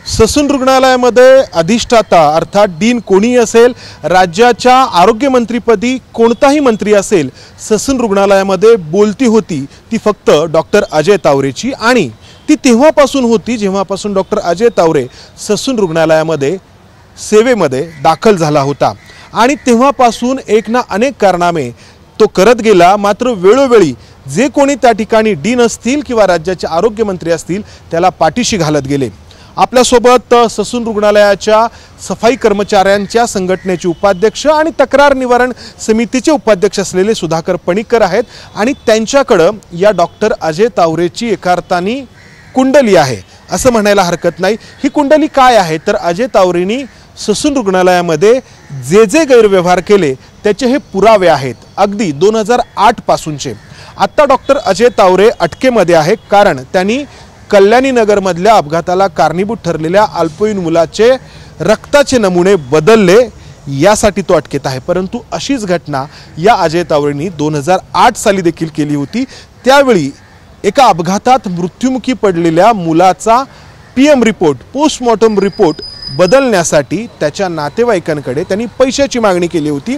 Sassoon रुग्णालयामध्ये अधिष्ठाता अर्थात डीन कोणी असेल, राज्याच्या आरोग्यमंत्रीपदी कोणताही मंत्री असेल, ससून रुग्णालयामध्ये बोलती होती ती फक्त डॉक्टर अजय तावरेची। आणि ती तेव्हापासून होती जेव्हापासून डॉक्टर अजय तावरे ससून रुग्णालयामध्ये सेवेमध्ये दाखल झाला होता। आणि तेव्हापासून एक ना अनेक कारणामे तो करत गेला। मात्र वेळोवेळी जे कोणी त्या ठिकाणी डीन असतील किंवा राज्याचे आरोग्यमंत्री असतील त्याला पाठीशी घालत गेले। आपल्यासोबत ससून रुग्णालयाच्या सफाई कर्मचाऱ्यांच्या संघटनेचे उपाध्यक्ष आणि तक्रार निवारण समितीचे उपाध्यक्ष असलेले सुधाकर पणिकर आहेत। आणि त्यांच्याकडे या डॉक्टर अजय तावरेची एका अर्थाने कुंडली आहे असं म्हणायला हरकत नाही। ही कुंडली काय आहे तर अजय तावरेंनी ससून रुग्णालयामध्ये जे गैरव्यवहार केले त्याचे हे पुरावे आहेत, अगदी 2008 पासूनचे। आता डॉक्टर अजय तावरे अटकेमध्ये आहे कारण त्यांनी कल्याणी नगरमधल्या अपघाताला कारणीभूत ठरलेल्या अल्पवयीन मुलाचे रक्ताचे नमुने बदलले, यासाठी तो अटकेत आहे। परंतु अशीच घटना या अजय तावरेंनी 2008 साली देखील केली होती। त्यावेळी एका अपघातात मृत्युमुखी पडलेल्या मुलाचा पीएम रिपोर्ट, पोस्टमॉर्टम रिपोर्ट बदलण्यासाठी त्याच्या नातेवाईकांकडे त्यांनी पैशाची मागणी केली होती।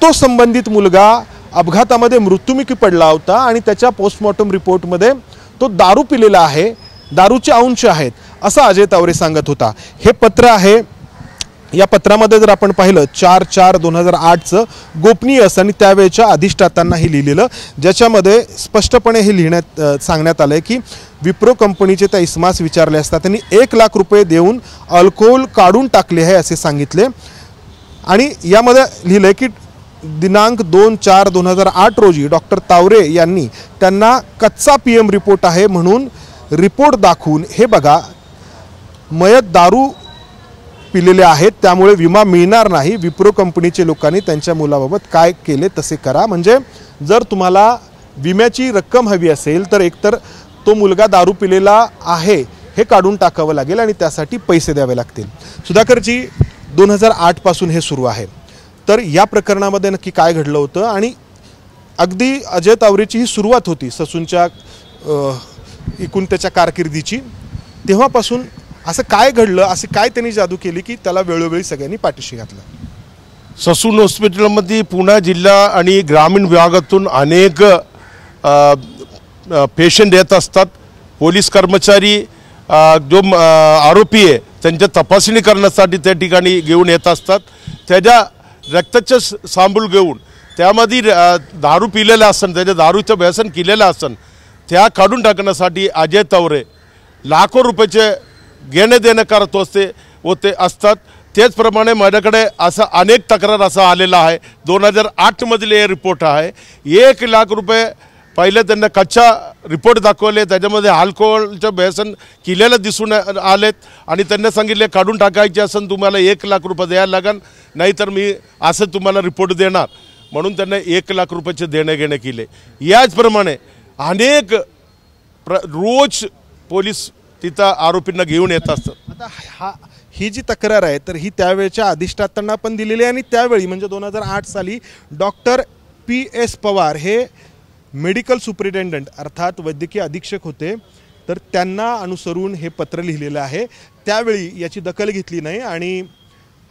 तो संबंधित मुलगा अपघातामध्ये मृत्युमुखी पडला होता आणि त्याच्या पोस्टमॉर्टम रिपोर्टमध्ये तो दारू पिलेला आहे, दारूचे अंश आहेत असं अजय तावरे सांगत होता। हे पत्र आहे, या पत्रामध्ये जर आपण पाहिलं 4/4/2008चं गोपनीय असं आणि त्यावेळेच्या अधिष्ठातांनाही लिहिलेलं, ज्याच्यामध्ये स्पष्टपणे हे सांगण्यात आलंय की विप्रो कंपनीचे त्या इस्मास विचारले असता त्यांनी 1 लाख रुपये देऊन अल्कोहोल काढून टाकले आहे असे सांगितले। आणि यामध्ये लिहिलंय की दिनांक 2/4/2008 रोजी डॉक्टर तावरे यांनी त्यांना कच्चा पीएम रिपोर्ट आहे म्हणून रिपोर्ट दाखवून हे बघा मयत दारू पिलेले आहेत त्यामुळे विमा मिळणार नाही, विप्रो कंपनीचे लोकांनी त्यांच्या मुलाबाबत काय केले तसे करा। म्हणजे जर तुम्हाला विम्याची रक्कम हवी असेल तर एकतर तो मुलगा दारू पिलेला आहे हे काढून टाकावं लागेल आणि त्यासाठी पैसे द्यावे लागतील। सुधाकरजी, 2008 पासून हे सुरू आहे, तर या प्रकरणामध्ये नक्की काय घडलं होतं? आणि अगदी अजय तावरेची ही सुरुवात होती ससूनच्या एकूण त्याच्या कारकिर्दीची, तेव्हापासून असं काय घडलं, असे काय त्यांनी जादू केली की त्याला वेळोवेळी सगळ्यांनी पाठीशी घातलं? ससून हॉस्पिटलमध्ये पुणे जिल्हा आणि ग्रामीण विभागातून अनेक पेशंट येत असतात। पोलीस कर्मचारी जो आरोपी आहे त्यांच्या तपासणी करण्यासाठी त्या ठिकाणी घेऊन येत असतात। त्याच्या रक्ताचे सॅम्पल घेऊन त्यामध्ये दारू पिलेलं असन, त्याच्या दारूचं व्यसन केलेलं असन, त्या काढून टाकण्यासाठी अजय तावरे लाखो रुपयाचे घेणे देणे करत होते असतात। त्याचप्रमाणे माझ्याकडे असं अनेक तक्रार असं आलेला आहे। 2008 मधील हे रिपोर्ट आहे। 1 लाख रुपये पहिले त्यांना कच्चा रिपोर्ट दाखवले, त्याच्यामध्ये अल्कोहोलचं व्यसन केलेलं दिसून आलेत आणि त्यांना सांगितले काढून टाकायचे असेल तुम्हाला 1 लाख रुपये द्यायला लागेल, नाहीतर मी असं तुम्हाला रिपोर्ट देणार, म्हणून त्यांना 1 लाख रुपयाचे देणे घेणे केले। याचप्रमाणे अनेक रोज पोलीस तिथं आरोपींना घेऊन येत असतात। आता ही जी तक्रार आहे तर ही त्यावेळच्या अधिष्ठातांना पण दिलेली आहे आणि त्यावेळी म्हणजे 2008 साली डॉक्टर PS पवार हे मेडिकल सुपरिटेंडंट अर्थात वैद्यकीय अधीक्षक होते, तर त्यांना अनुसरून हे पत्र लिहिलेलं आहे। त्यावेळी याची दखल घेतली नाही आणि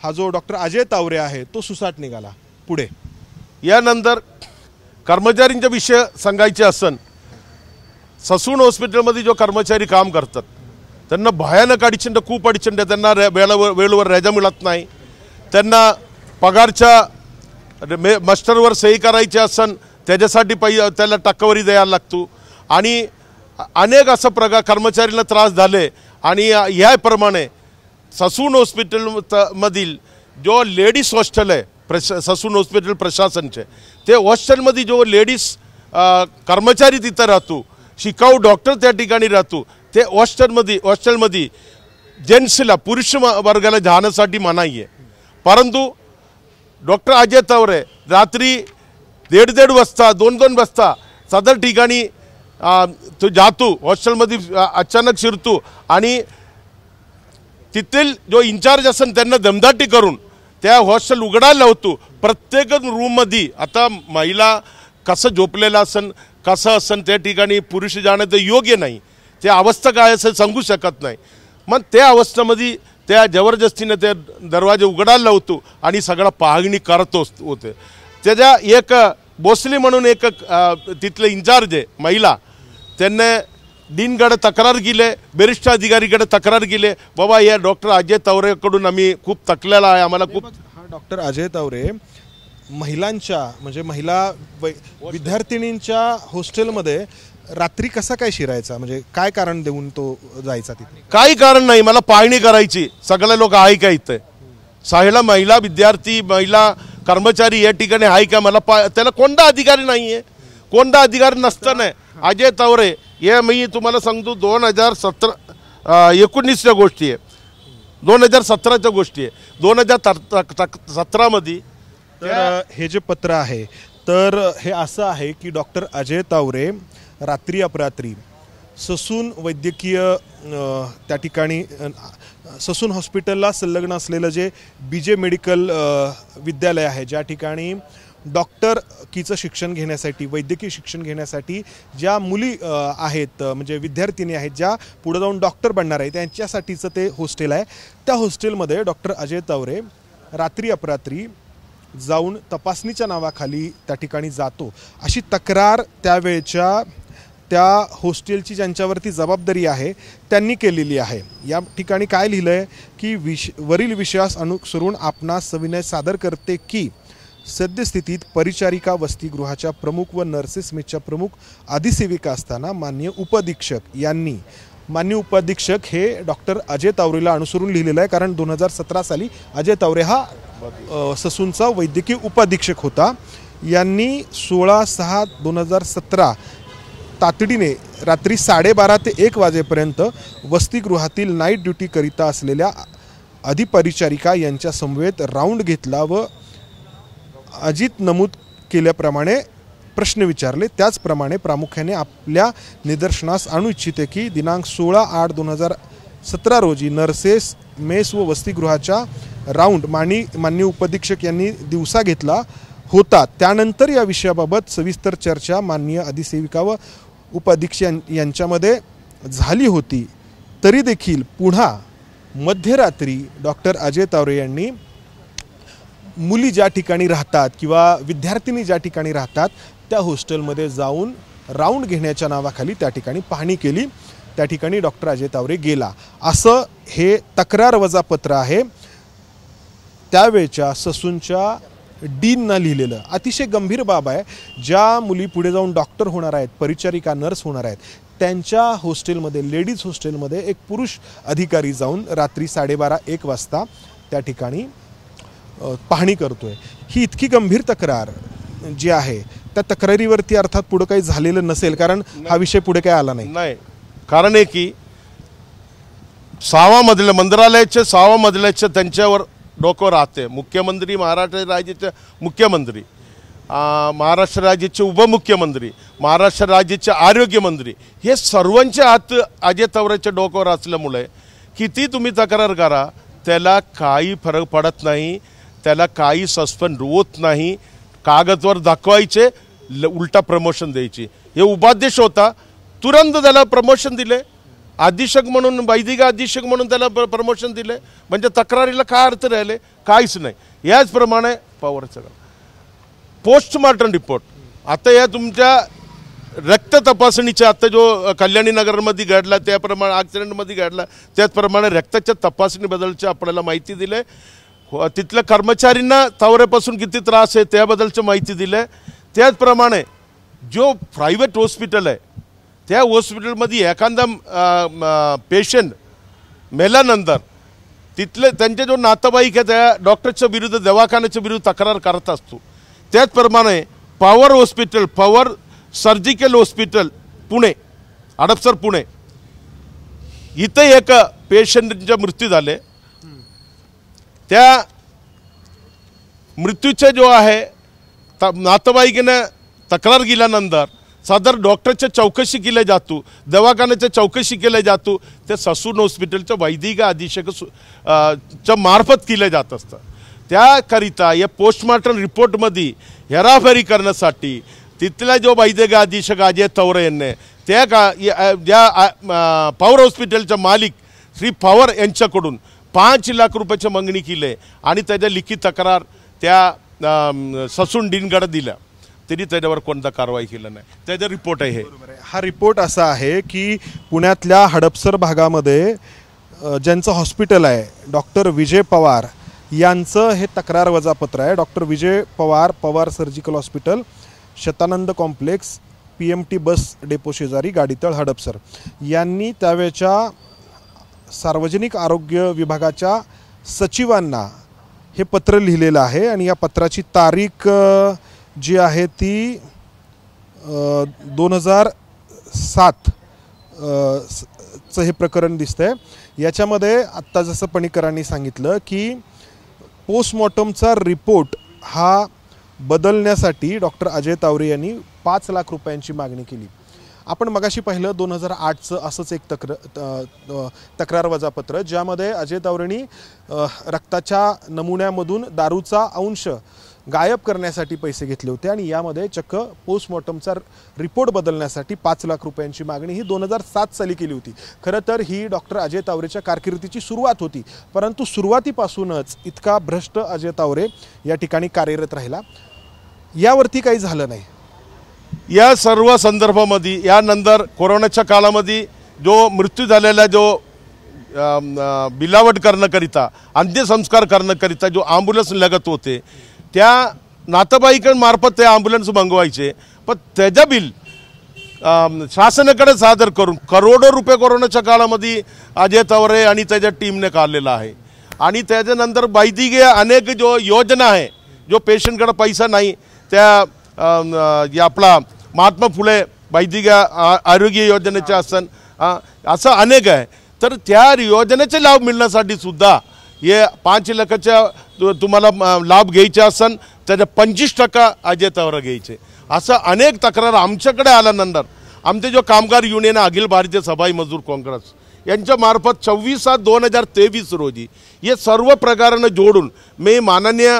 हा जो डॉक्टर अजय तावरे आहे तो सुसाट निघाला पुढे। यानंतर कर्मचाऱ्यांचा विषय सांगायचे असन, ससून हॉस्पिटलमध्ये जो कर्मचारी काम करतात त्यांना भयानक अडचण, खूप अडचण, त्यांना वेळेवर रजा मिळत नाही, त्यांना पगारच्या मास्टरवर सही करायची असन त्याच्यासाठी त्याला टक्केवारी द्यायला लागतो आणि अनेक असा प्रकार कर्मचाऱ्यांना त्रास झाले। आणि याप्रमाणे ससून हॉस्पिटलमधील जो लेडीज हॉस्टेल आहे ससून हॉस्पिटल प्रशासनचे, ते हॉस्टेलमध्ये जो लेडीज कर्मचारी तिथं राहतो, शिकाऊ डॉक्टर त्या ठिकाणी राहतो, ते हॉस्टेलमध्ये जेंट्सला पुरुष वर्गाला जाण्यासाठी मनाई आहे। परंतु डॉक्टर अजय तावरे रात्री 1:30 वाजता 2 वाजता सदर ठिकाणी तो जातो, हॉस्टेलमध्ये अचानक शिरतो आणि तिथील जो इन्चार्ज असन त्यांना दमदाटी करून त्या हॉस्टेल उघडायला लावतो। प्रत्येक रूममध्ये आता महिला कसं झोपलेलं असन, कसं असन, त्या ठिकाणी पुरुष जाणं तर योग्य नाही, ते अवस्था काय असं सांगू शकत नाही। मग त्या अवस्थेमध्ये त्या जबरदस्तीने ते दरवाजे उघडायला लावतो आणि सगळा पाहणी करतो होते. त्याच्या एक भोसले म्हणून एक तिथले इन्चार्ज आहे महिला, त्यांनी डीनकडे तक्रार केली, वरिष्ठ अधिकारीकडे तक्रार केली, बाबा या डॉक्टर अजय तावरेकडून आम्ही खूप तकलेला आहे, आम्हाला खूप. हा डॉक्टर अजय तावरे महिलांच्या म्हणजे महिला विद्यार्थिनींच्या हॉस्टेलमध्ये रात्री कसा काय शिरायचा, म्हणजे काय कारण देऊन तो जायचा तिथे? काही कारण नाही, मला पाहणी करायची, सगळे लोक आहे का इथे, साहेला महिला विद्यार्थी महिला कर्मचारी या ठिकाणी आहे का, मला त्याला कोणता अधिकारी नाही आहे, कोणता अधिकारी नसताना अजय तावरे हे मी तुम्हाला सांगतो 2019च्या गोष्टी आहे, 2017च्या गोष्टी आहे. 2017मध्ये तर हे जे पत्र आहे तर हे असं आहे की डॉक्टर अजय तावरे रात्री अपरात्री ससून वैद्यकीय त्या ठिकाणी ससून हॉस्पिटलला संलग्न असलेलं जे बीजे मेडिकल विद्यालय आहे, ज्या ठिकाणी डॉक्टरकीचं शिक्षण घेण्यासाठी वैद्यकीय शिक्षण घेण्यासाठी ज्या मुली आहेत म्हणजे विद्यार्थिनी आहेत ज्या पुढे जाऊन डॉक्टर बनणार आहे त्यांच्यासाठीचं ते हॉस्टेल आहे. त्या हॉस्टेलमध्ये डॉक्टर अजय तावरे रात्री अपरात्री जाऊन तपासणीच्या नावाखाली त्या ठिकाणी जातो अशी तक्रार त्यावेळच्या त्या हॉस्टेलची ज्यांच्यावरती जबाबदारी आहे त्यांनी केलेली आहे. या ठिकाणी काय लिहिलं आहे की वरील विषयास अनुसरून आपणास सविनय सादर करते की सद्यस्थितीत परिचारिका वसतिगृहाच्या प्रमुख व नर्सेस मेसच्या प्रमुख अधिसेविका असताना माननीय उपाधीक्षक हे डॉक्टर अजय तावरेला अनुसरून लिहिलेलं आहे, कारण 2017 साली अजय तावरे हा ससूनचा वैद्यकीय उपाधीक्षक होता. यांनी 16/6/2017 तातडीने रात्री 12:30 ते 1 वाजेपर्यंत वसतिगृहातील नाईट ड्युटी करिता असलेल्या अधिपरिचारिका यांच्या समवेत राऊंड घेतला व अजित नमूद केल्याप्रमाणे प्रश्न विचारले. त्याचप्रमाणे प्रामुख्याने आपल्या निदर्शनास आणू इच्छिते की दिनांक 16/8/2017 रोजी नर्सेस मेस व वसतिगृहाच्या राऊंड माननीय उपाधीक्षक यांनी दिवसा घेतला होता. त्यानंतर या विषयाबाबत सविस्तर चर्चा माननीय अधिसेविका व उपाधीक्षक यांच्यामध्ये झाली होती. तरी देखील पुन्हा मध्यरात्री डॉक्टर अजय तावरे यांनी मुली ज्या ठिकाणी राहतात किंवा विद्यार्थिनी ज्या ठिकाणी राहतात त्या हॉस्टेलमध्ये जाऊन राऊंड घेण्याच्या नावाखाली त्या ठिकाणी पाहणी केली. त्या ठिकाणी डॉक्टर अजय तावरे गेला असं हे तक्रार वजा पत्र आहे त्यावेळच्या ससूनच्या डीननं लिहिलेलं. अतिशय गंभीर बाब आहे. ज्या मुली पुढे जाऊन डॉक्टर होणार आहेत, परिचारिका नर्स होणार आहेत, त्यांच्या हॉस्टेलमध्ये लेडीज हॉस्टेलमध्ये एक पुरुष अधिकारी जाऊन रात्री 12:30-1 वाजता त्या ठिकाणी पाहणी करतोय. ही इतकी गंभीर तक्रार जी आहे त्या तक्रारीवरती अर्थात पुढे काही झालेलं नसेल, कारण हा विषय पुढे काही आला नाही. कारण आहे की 6व्या मजल्या मंत्रालयाच्या 6व्या मजल्याच्या त्यांच्यावर डोकं राहते. मुख्यमंत्री, महाराष्ट्र राज्याचे मुख्यमंत्री, महाराष्ट्र राज्याचे उपमुख्यमंत्री, महाराष्ट्र राज्याचे आरोग्यमंत्री हे सर्वांचे हात अजय तावरेच्या डोक्यावर असल्यामुळे किती तुम्ही तक्रार करा त्याला काही फरक पडत नाही, त्याला काही सस्पेंड होत नाही. कागदवर दाखवायचे, उलटा प्रमोशन द्यायची. हे उपाध्यक्ष होता, तुरंत त्याला प्रमोशन दिले, अधीक्षक म्हणून वैदिक अधीक्षक म्हणून त्याला प्रमोशन दिले. म्हणजे तक्रारीला काय अर्थ राहिले? काहीच नाही. याचप्रमाणे पॉवरचं पोस्टमॉर्टम रिपोर्ट आता या तुमच्या रक्त तपासणीच्या आता जो कल्याणी नगरमध्ये घडला त्याप्रमाणे ॲक्सिडेंटमध्ये घडला त्याचप्रमाणे रक्ताच्या तपासणीबद्दलची आपल्याला माहिती दिली. तिथल्या कर्मचाऱ्यांना तावरेपासून किती त्रास आहे त्याबद्दलची माहिती दिली. त्याचप्रमाणे जो प्रायव्हेट हॉस्पिटल आहे त्या हॉस्पिटलमध्ये एखादा पेशंट मेल्यानंतर तिथले त्यांचे जो नातेवाईक आहे त्या डॉक्टरच्या विरुद्ध दवाखान्याच्या विरुद्ध तक्रार करत असतो. त्याचप्रमाणे power hospital, power surgical hospital Pune, Hadapsar Pune इथे एक पेशंटचा मृत्यू झाले. त्या मृत्यूचे जो आहे नातेवाईकाने तक्रार केल्यानंतर सदर डॉक्टरच्या चौकशी केल्या जातो, दवाखान्याच्या चौकशी केल्या जातो. ते ससून हॉस्पिटलच्या वैद्यकीय अधीक्षकच्या मार्फत केल्या जात असतात. त्याकरिता या पोस्टमॉर्टम रिपोर्टमध्ये हेराफेरी करण्यासाठी तिथला जो वैद्यकीय अधीक्षक अजय तावरे यांनी त्या ज्या पॉवर हॉस्पिटलचा मालिक श्री पवार यांच्याकडून 5 लाख रुपयाची मागणी केली आहे आणि त्याच्या लिखित तक्रार त्या ससून डीनकडे दिल्या तरी त्याच्यावर कोणता कारवाई केला नाही. त्याचा रिपोर्ट आहे. हा रिपोर्ट असा आहे की पुण्यातल्या हडपसर भागामध्ये ज्यांचं हॉस्पिटल आहे डॉक्टर विजय पवार यांचं हे तक्रार वजापत्र आहे. Doctor Vijay Pawar, Pawar surgical hospital, Shatanand complex, PMT bus depot शेजारी, गाडीतळ, हडपसर यांनी त्यावेळच्या सार्वजनिक आरोग्य विभागाच्या सचिवांना हे पत्र लिहिलेलं आहे आणि या पत्राची तारीख जी आहे ती 2007 चं हे प्रकरण दिसतंय. याच्यामध्ये आत्ता जसं पणीकरांनी सांगितलं की पोस्टमॉर्टमचा रिपोर्ट हा बदलण्यासाठी डॉक्टर अजय तावरे यांनी 5 लाख रुपयांची मागणी केली. आपण मगाशी पाहिलं 2008चं असंच एक तक्रार वजापत्र ज्यामध्ये अजय तावरेंनी रक्ताच्या नमुन्यामधून दारूचा अंश गायब करण्यासाठी पैसे घेतले होते आणि यामध्ये चक्क पोस्टमॉर्टमचा रिपोर्ट बदलण्यासाठी 5 लाख रुपयांची मागणी ही 2007 साली केली होती. खरं तर ही डॉक्टर अजय तावरेच्या कारकिर्दीची सुरुवात होती, परंतु सुरुवातीपासूनच इतका भ्रष्ट अजय तावरे या ठिकाणी कार्यरत राहिला. यावरती काही झालं नाही. या सर्व संदर्भामध्ये यानंतर कोरोनाच्या काळामध्ये जो मृत्यू झालेला जो बिलावट करण्याकरिता अंत्यसंस्कार करण्याकरिता जो ॲम्ब्युलन्स लागत होते त्या नातेवाईकांमार्फत ते ॲम्ब्युलन्स मागवायचे, पण त्याचं बिल शासनाकडे सादर करून करोडो रुपये कोरोनाच्या काळामध्ये अजय तावरे आणि त्याच्या टीमने काढलेला आहे. आणि त्याच्यानंतर वैद्यकीय अनेक जो योजना आहे जो पेशंटकडे पैसा नाही त्या आपला महात्मा फुले वैद्यकीय आरोग्य योजनेचे असन असं अनेक आहे. तर त्या योजनेचे लाभ मिळण्यासाठी सुद्धा हे 5 लाखाच्या तुम्हाला लाभ घ्यायचे असन त्याच्या 25% अजय तावरे घ्यायचे. असं अनेक तक्रार आमच्याकडे आल्यानंतर आमचे जो कामगार युनियन अखिल भारतीय सफाई मजदूर काँग्रेस यांच्या मार्फत 26/7/2023 रोजी हे सर्व प्रकारानं जोडून मी माननीय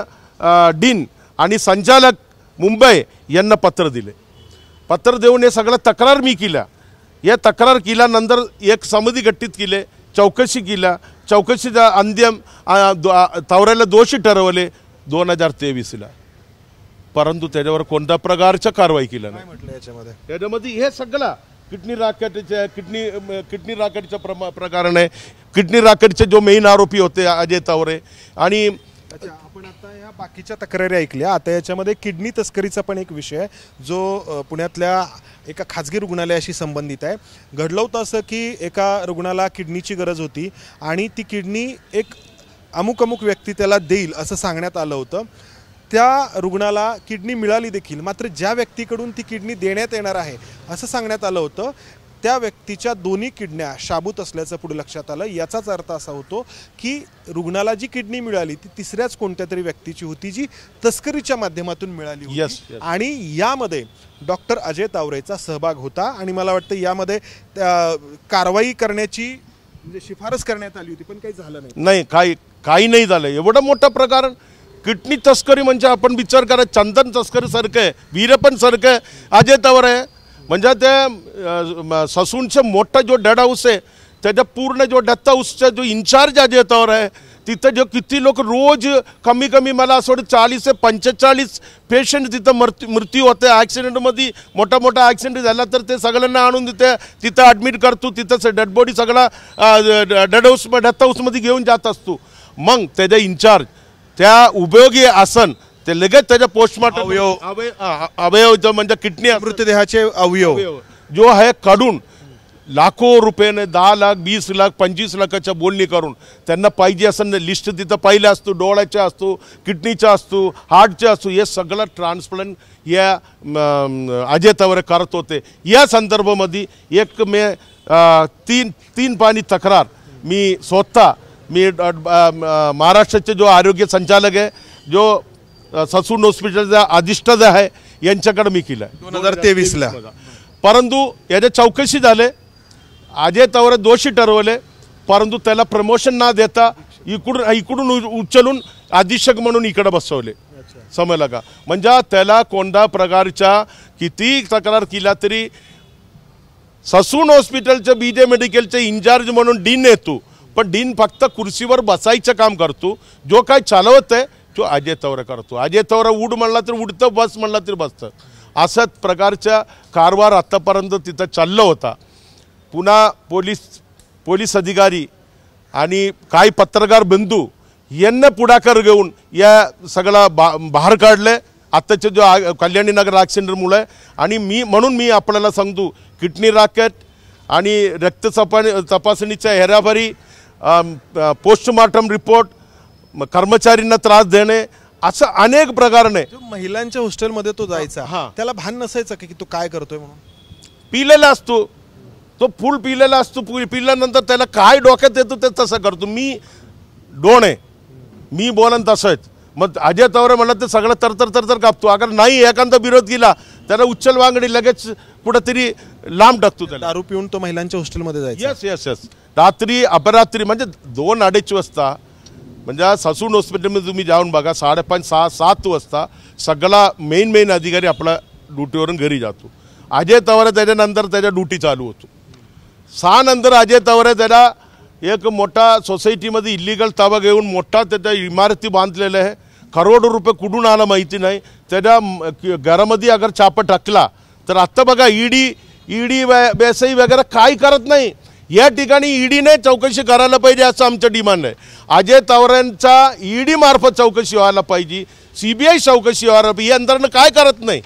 डीन आणि संचालक मुंबई यांना पत्र दिले. पत्र देऊन हे सगळं तक्रार मी केल्या. या तक्रार केल्यानंतर एक समिती गठीत केली, चौकशी केल्या. चौकशीचा अंतिम तावरेला दोषी ठरवले 2023ला, परंतु त्याच्यावर कोणत्या प्रकारच्या कारवाई केल्या नाही. म्हटलं याच्यामध्ये हे सगळं किडनी राकेटचं प्रकरण आहे. किडनी राकेटचे जो मेन आरोपी होते अजय तावरे आणि आपण आता या बाकीच्या तक्रारी ऐकल्या. आता याच्यामध्ये किडनी तस्करीचा पण एक विषय जो पुण्यातल्या एका खाजगी रुग्णालयाशी संबंधित आहे. घडलं होतं असं की एका रुग्णाला किडनीची गरज होती आणि ती किडनी एक अमुक व्यक्ती त्याला देईल असं सांगण्यात आलं होतं. त्या रुग्णाला किडनी मिळाली देखील, मात्र ज्या व्यक्तीकडून ती किडनी देण्यात येणार आहे असं सांगण्यात आलं होतं त्या व्यक्तीच्या दोन्ही किडन्या शाबूत असल्याचं पुढे लक्षात आलं. याचाच अर्थ असा होतो की रुग्णाला जी किडनी मिळाली ती तिसऱ्याच कोणत्या तरी व्यक्तीची होती जी तस्करीच्या माध्यमातून मिळाली होती. आणि यामध्ये डॉक्टर अजय तावरेचा सहभाग होता आणि मला वाटतं यामध्ये कारवाई करण्याची म्हणजे शिफारस करण्यात आली होती, पण काही झालं नाही. काही नाही झालं. एवढं मोठं प्रकार किडनी तस्करी म्हणजे आपण विचार करा चंदन तस्करी सारखं आहे, वीरपन सारखं आहे अजय तावरे. म्हणजे ते ससूनचे मोठा जो डेड हाऊस आहे त्याच्या पूर्ण जो डेथ हाऊसचा जो इंचार्ज अजय तावरे आहे तिथं जो किती लोक रोज कमी मला असं वाटतं 40 ते 45 पेशंट तिथं मृत्यू होते ॲक्सिडेंटमध्ये. मोठा ॲक्सिडेंट झाला तर ते सगळ्यांना आणून तिथं ॲडमिट करतो. तिथंच डेड बॉडी सगळा डेथ हाऊसमध्ये घेऊन जात असतो. मग त्याचा इंचार्ज त्या उपयोगी आसन ते लगेच त्याच्या पोस्टमॉर्टम अवयव म्हणजे किडनी मृतदेहाचे अवयव जो आहे काढून लाखो रुपयाने 10 लाख 20 लाख 25 लाखाच्या बोलणी करून त्यांना पाहिजे असं लिस्ट तिथं पाहिलं असतो. डोळ्याचा असतो, किडनीचा असतो, हार्टचा असतो. हे सगळं ट्रान्सप्लांट या अजय तावरे करत होते. या संदर्भामध्ये एक मे 3 पानी तक्रार मी स्वतः महाराष्ट्राचे जो आरोग्य संचालक आहे जो ससून हॉस्पिटलचा अधिष्ठाता आहे यांच्याकडे मी केला 2023ला. परंतु याच्या चौकशी झाले. अजय तावरे दोषी ठरवले, परंतु त्याला प्रमोशन न देता इकडून उचलून अधीक्षक म्हणून इकडे बसवले. समजलं का? म्हणजे त्याला कोणत्या प्रकारच्या किती तक्रार केला तरी ससून हॉस्पिटलचे BJ मेडिकलचे इंचार्ज म्हणून डीन येतो, पण डीन फक्त कुर्सीवर बसायचं काम करतो, जो काय चालवत आहे तो अजय तवरे करतो. अजय तवरे उड म्हणला तर उडतं, बस म्हणला तर बसतं. अशाच प्रकारचा कारभार आत्तापर्यंत तिथं चालला होता. पुन्हा पोलीस अधिकारी आणि काही पत्रकार बंधू यांना पुढाकार घेऊन या सगळा बाहेर काढले आत्ताच्या जो कल्याणी नगर ॲक्सिडेंटमुळे. आणि म्हणून मी आपल्याला सांगतो, किडनी रॅकेट आणि तपासणीच्या हेराफेरी, पोस्टमॉर्टम रिपोर्ट, कर्मचाऱ्यांना त्रास देणे, असं अनेक प्रकाराने. महिलांच्या हॉस्टेलमध्ये तो जायचा, त्याला भान नसायचं की तो काय करतोय म्हणून? पिलेला असतो तो, फुल पिलेला असतो. पिल्यानंतर त्याला काय डोक्यात येतो ते तसं करतो. मी डोण आहे, मी बोलन तसंच. मग अजय तवरे म्हणलं ते सगळं तर कापतो. अगर नाही एखादा विरोध केला त्याला उच्चल वांगडी लगेच कुठंतरी लांब टाकतो. त्याला दारू पिऊन तो महिलांच्या हॉस्टेलमध्ये जायचा. यस. रात्री अपरात्री म्हणजे 2-2:30 वाजता, म्हणजे ससून हॉस्पिटलमध्ये तुम्ही जाऊन बघा, 5:30, 6, 7 वाजता सगळा मेन अधिकारी आपला ड्युटीवरून घरी जातो. अजय तवरे त्याच्यानंतर त्याच्या ड्युटी चालू होतो. 6 नंतर अजय तवरे त्याला एक मोठा सोसायटीमध्ये इलिगल ताबा घेऊन मोठा त्याच्या इमारती बांधलेल्या आहे. करोडो रुपये कुठून आला माहिती नाही. त्याच्या घरामध्ये अगर छापा टाकला तर आत्ता बघा ईडी बेसाई वगैरे काय करत नाही. या ठिकाणी ईडीने चौकशी करायला पाहिजे असं आमचं डिमांड आहे. अजय तवरेंचा ईडी मार्फत चौकशी व्हायला पाहिजे, CBI चौकशी व्हायला पाहिजे. यंत्रणा काय करत नाही,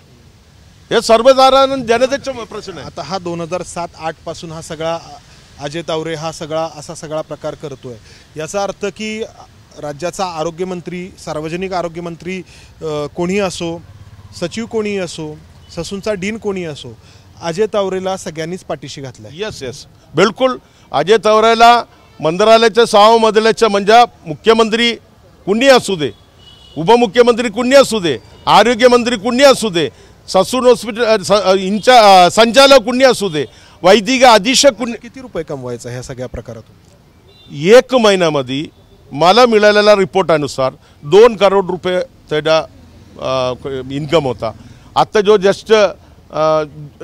हे सर्वसाधारण जनतेचा प्रश्न आहे. आता हा 2007-8 पासून हा सगळा अजय तवरे हा असा सगळा प्रकार करतोय. याचा अर्थ की राज्याचा आरोग्यमंत्री, सार्वजनिक आरोग्यमंत्री कोणी असो, सचिव कोणी असो, ससूनचा डीन कोणी असो, अजय तवरेला सगळ्यांनीच पाठीशी घातलाय. यस बिलकुल. अजय तवरेला मंत्रालयाच्या 6व्या मजल्याच्या म्हणजे मुख्यमंत्री कुणी असू दे, उपमुख्यमंत्री कुणी असू दे, आरोग्यमंत्री कुणी असू दे, ससून हॉस्पिटल संचालक कुणी असू दे, वैद्यकीय अधीक्षक कुणी. किती रुपये कमवायचा ह्या सगळ्या प्रकारातून? 1 महिन्यामध्ये मला मिळालेल्या रिपोर्टानुसार 2 करोड रुपये त्याचा इन्कम होता. आत्ता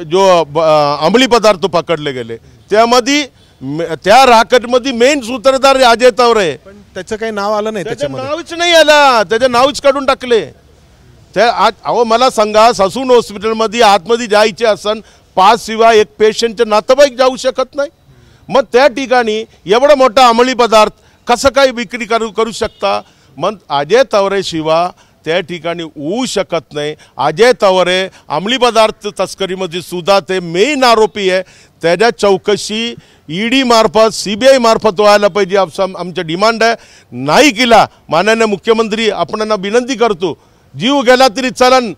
जो अंमली पदार्थ पकडले गेले त्यामध्ये त्या राकेटमध्ये मेन सूत्रधार अजय तवरे. पण त्याचं काही नाव आलं नाही, त्याचं नावच नाही आलं, त्याचं नावच काढून टाकले. अहो मला सांगा, ससून हॉस्पिटलमध्ये आतमध्ये जायचे असन 5 शिवाय एक पेशंटचे नातेवाईक जाऊ शकत नाही. मग त्या ठिकाणी एवढा मोठा अंमली पदार्थ कसं काय विक्री करू शकता? मग अजय तवरे शिवाय त्या ठिकाणी होऊ शकत नाही. अजय तवरे अंमली पदार्थ तस्करीमध्ये सुद्धा ते मेन आरोपी आहे. त्याच्या चौकशी ईडी मार्फत, CBI मार्फत व्हायला पाहिजे असं आमचं डिमांड आहे. नाही केला, माननीय मुख्यमंत्री आपणांना विनंती करतो, जीव गेला तरी चलन.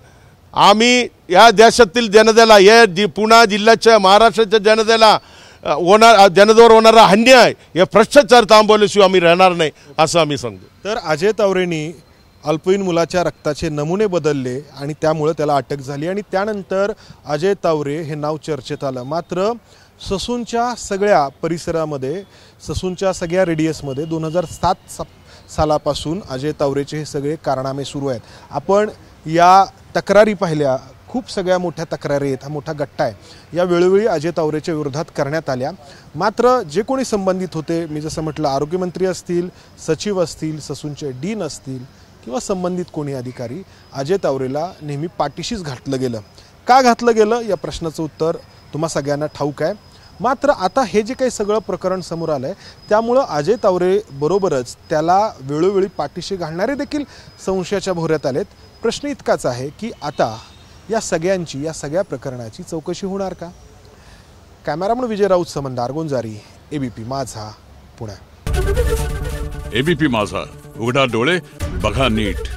आम्ही या देशातील जनतेला, या पुणे जिल्ह्याच्या, महाराष्ट्राच्या जनतेला जनतेवर होणारा अन्याय, या भ्रष्टाचार थांबवल्याशिवाय आम्ही राहणार नाही असं आम्ही सांगतो. तर अजय तवरेंनी अल्पवयीन मुलाच्या रक्ताचे नमुने बदलले आणि त्यामुळे त्याला अटक झाली आणि त्यानंतर अजय तवरे हे नाव चर्चेत आलं. मात्र ससूनच्या सगळ्या परिसरामध्ये, ससूनच्या सगळ्या रेडियसमध्ये 2007 सालापासून अजय तवरेचे हे सगळे कारनामे सुरू आहेत. आपण या तक्रारी पाहिल्या, खूप सगळ्या मोठ्या तक्रारी आहेत, हा मोठा गट्टा आहे. या वेळोवेळी अजय तवरेच्या विरोधात करण्यात आल्या. मात्र जे कोणी संबंधित होते, मी जसं म्हटलं, आरोग्यमंत्री असतील, सचिव असतील, ससूनचे डीन असतील किंवा संबंधित कोणी अधिकारी, अजय तवरेला नेहमी पाठीशीच घातलं गेलं. का घातलं गेलं या प्रश्नाचं उत्तर तुम्हा सगळ्यांना ठाऊक आहे. मात्र आता हे जे काही सगळं प्रकरण समोर आलं आहे त्यामुळं अजय तवरे बरोबरच त्याला वेळोवेळी पाठीशी घालणारे देखील संशयाच्या भोवऱ्यात आलेत. प्रश्न इतकाच आहे की आता या सगळ्या प्रकरणाची चौकशी होणार का? कॅमेरामन विजय राऊत समंद, आर्गोंजारी, ABP माझा, पुणे. ABP माझा, उघडा डोळे बघा नीट.